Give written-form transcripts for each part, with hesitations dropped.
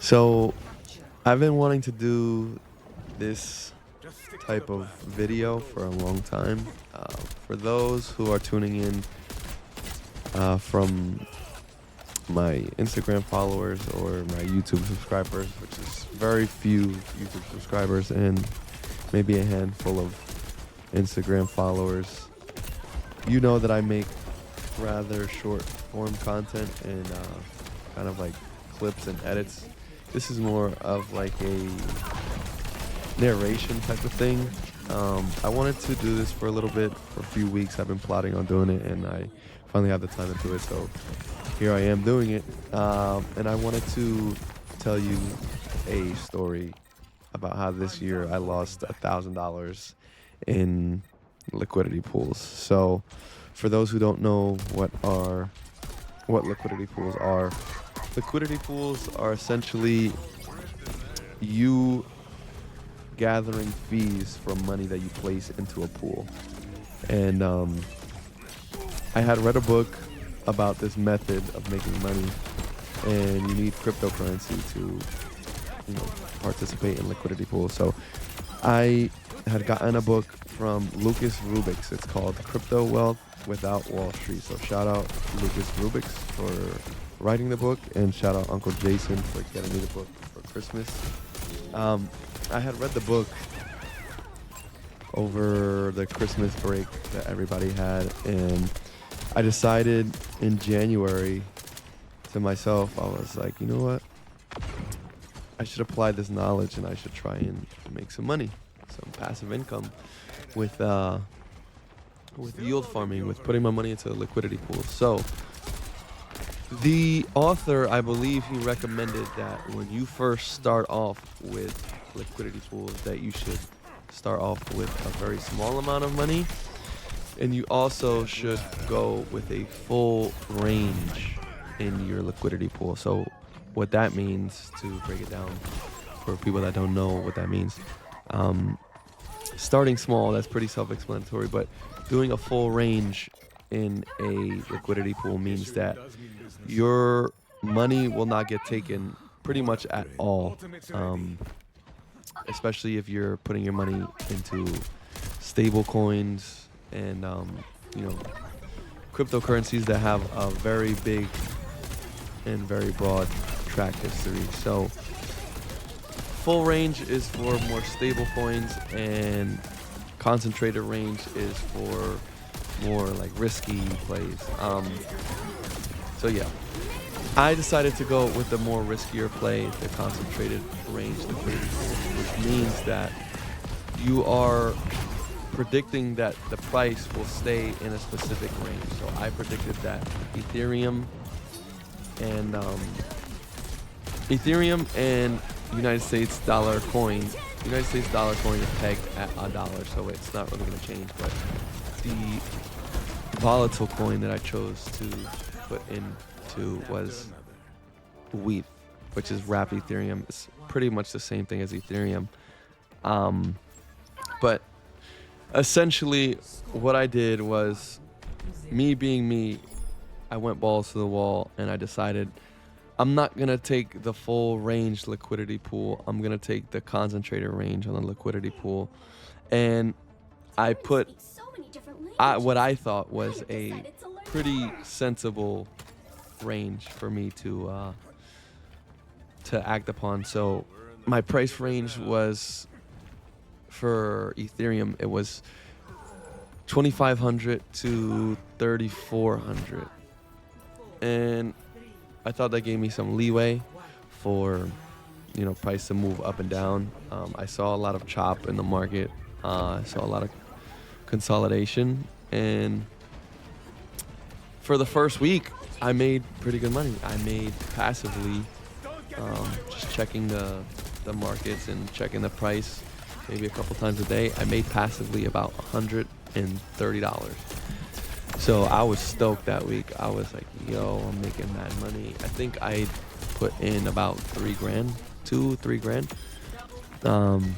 So I've been wanting to do this type of video for a long time. For those who are tuning in from my Instagram followers or my YouTube subscribers, which is very few YouTube subscribers and maybe a handful of Instagram followers, you know that I make rather short form content and kind of like clips and edits. This is more of like a narration type of thing. I wanted to do this for a little bit, for a few weeks. I've been plotting on doing it, and I finally have the time to do it. So here I am doing it. And I wanted to tell you a story about how this year I lost $1,000 in liquidity pools. So for those who don't know what liquidity pools are essentially you gathering fees from money that you place into a pool. And I had read a book about this method of making money, and you need cryptocurrency to, participate in liquidity pools. So I had gotten a book from Lucas Rubix. It's called Crypto Wealth Without Wall Street. So shout out Lucas Rubix for writing the book, and shout out Uncle Jason for getting me the book for Christmas. I had read the book over the Christmas break that everybody had, and I decided in January to myself, I was like, you know what? I should apply this knowledge and I should try and make some money, some passive income with yield farming, with putting my money into a liquidity pool. So the author, I believe he recommended that when you first start off with liquidity pools, that you should start off with a very small amount of money, and you also should go with a full range in your liquidity pool. So what that means, to break it down for people that don't know what that means, starting small, that's pretty self-explanatory, but doing a full range in a liquidity pool means that your money will not get taken pretty much at all, especially if you're putting your money into stable coins and cryptocurrencies that have a very big and very broad track history. So full range is for more stable coins, and concentrated range is for more like risky plays. So yeah, I decided to go with the more riskier play, the concentrated range liquidity pool, which means that you are predicting that the price will stay in a specific range. So I predicted that Ethereum and United States dollar coin is pegged at $1, so it's not really going to change. But the volatile coin that I chose to put into was WETH, which is wrapped Ethereum. It's pretty much the same thing as Ethereum. But essentially what I did was, me being me, I went balls to the wall and I decided I'm not going to take the full range liquidity pool. I'm going to take the concentrated range on the liquidity pool. And I put what I thought was a pretty sensible range for me to act upon. So my price range was, for Ethereum, it was 2,500 to 3,400. And I thought that gave me some leeway for, price to move up and down. I saw a lot of chop in the market. I saw a lot of consolidation. And for the first week, I made pretty good money. I made passively, just checking the markets and checking the price maybe a couple times a day. I made passively about $130. So I was stoked that week. I was like, yo, I'm making mad money. I think I put in about $3,000, $3,000.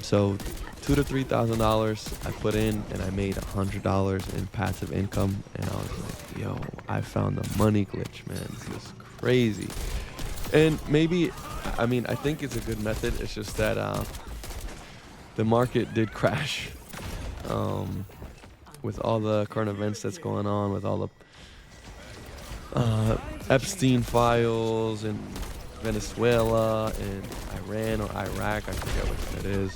So $2,000 to $3,000 I put in, and I made $100 in passive income. And I was like, yo, I found the money glitch, man. This is crazy. And maybe I mean, I think it's a good method. It's just that the market did crash with all the current events that's going on, with all the Epstein files in Venezuela and Iran or Iraq. I forget which one it is.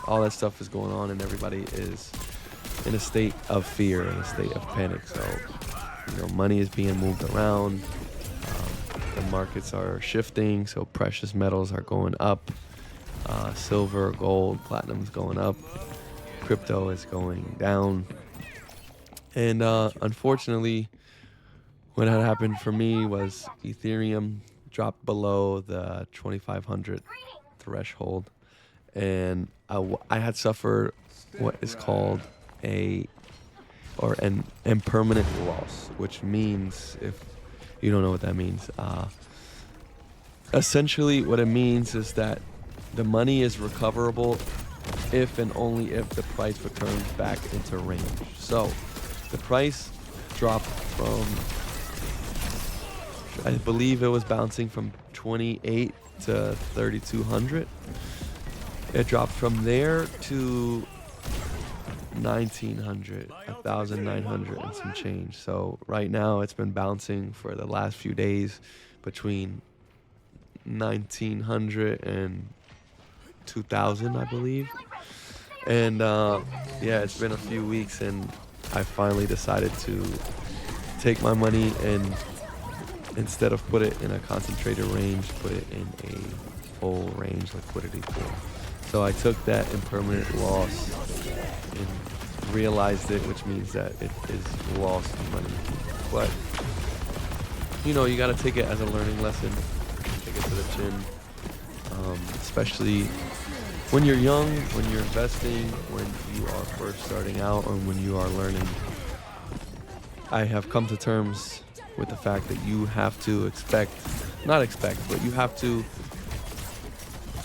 All that stuff is going on, and everybody is in a state of fear, in a state of panic. So, money is being moved around. The markets are shifting, so precious metals are going up. Silver, gold, platinum is going up. Crypto is going down. And unfortunately, what had happened for me was Ethereum dropped below the 2,500 threshold. And I had suffered what is called an impermanent loss, which means, if you don't know what that means, essentially what it means is that the money is recoverable if and only if the price returns back into range. So the price dropped from, I believe it was bouncing from 28 to 3,200. It dropped from there to 1,900, 1,900 and some change. So right now it's been bouncing for the last few days between 1,900 and 2,000, I believe. And yeah, it's been a few weeks, and I finally decided to take my money and, instead of put it in a concentrated range, put it in a full range liquidity pool. So I took that impermanent loss and realized it, which means that it is lost money. But you got to take it as a learning lesson, take it to the chin, especially when you're young, when you're investing, when you are first starting out, or when you are learning. I have come to terms with the fact that you have to but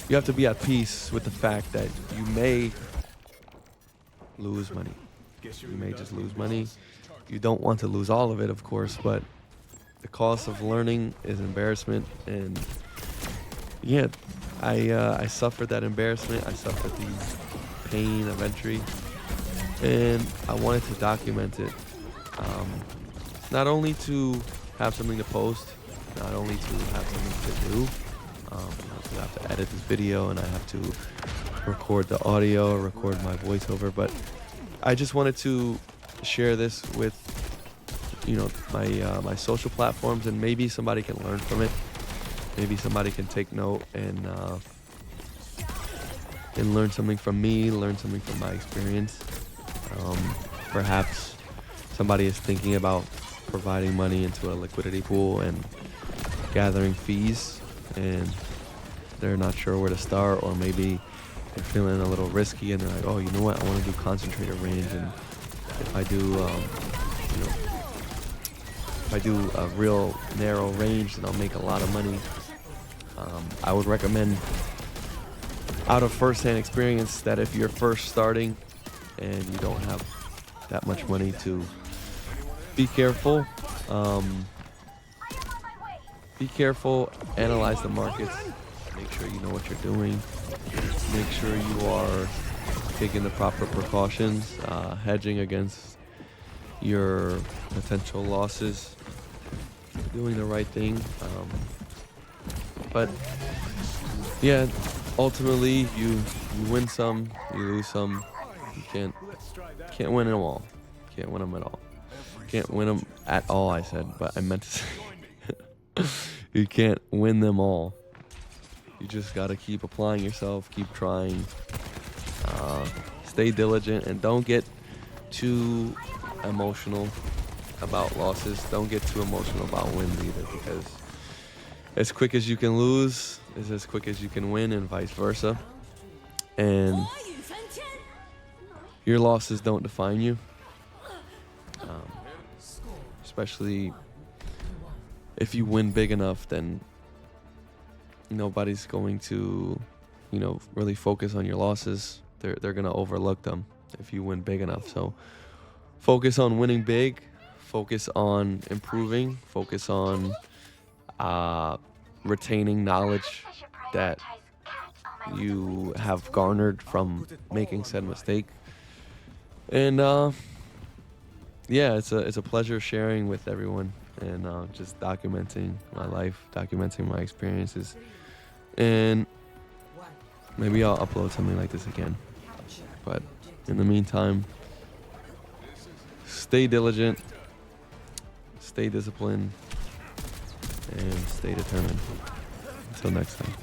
you have to be at peace with the fact that you may lose money. You may just lose money. You don't want to lose all of it, of course, but the cost of learning is embarrassment. And yeah, I suffered that embarrassment. I suffered the pain of entry, and I wanted to document it. Not only to have something to post, not only to have something to do. I have to edit this video, and I have to record the audio, record my voiceover, but I just wanted to share this with my social platforms, and maybe somebody can learn from it. Maybe somebody can take note and learn something from me, learn something from my experience. Perhaps somebody is thinking about providing money into a liquidity pool and gathering fees, and they're not sure where to start, or maybe they're feeling a little risky and they're like, oh, you know what, I want to do concentrated range, and if I do a real narrow range, then I'll make a lot of money. I would recommend, out of first-hand experience, that if you're first starting and you don't have that much money, to be careful. Be careful, analyze the markets, make sure you know what you're doing, make sure you are taking the proper precautions, hedging against your potential losses, doing the right thing. But yeah, ultimately you win some, you lose some. You can't win them all. Can't win them at all. Can't win them at all, I said, but I meant to say you can't win them all. You just gotta keep applying yourself, keep trying, stay diligent, and don't get too emotional about losses. Don't get too emotional about wins either, because as quick as you can lose is as quick as you can win, and vice versa. And your losses don't define you, especially if you win big enough. Then nobody's going to really focus on your losses. They're gonna overlook them if you win big enough. So focus on winning big, focus on improving, focus on retaining knowledge that you have garnered from making said mistake. And yeah, it's a pleasure sharing with everyone and just documenting my life, documenting my experiences, and maybe I'll upload something like this again. But in the meantime, stay diligent, stay disciplined, and stay determined. Until next time.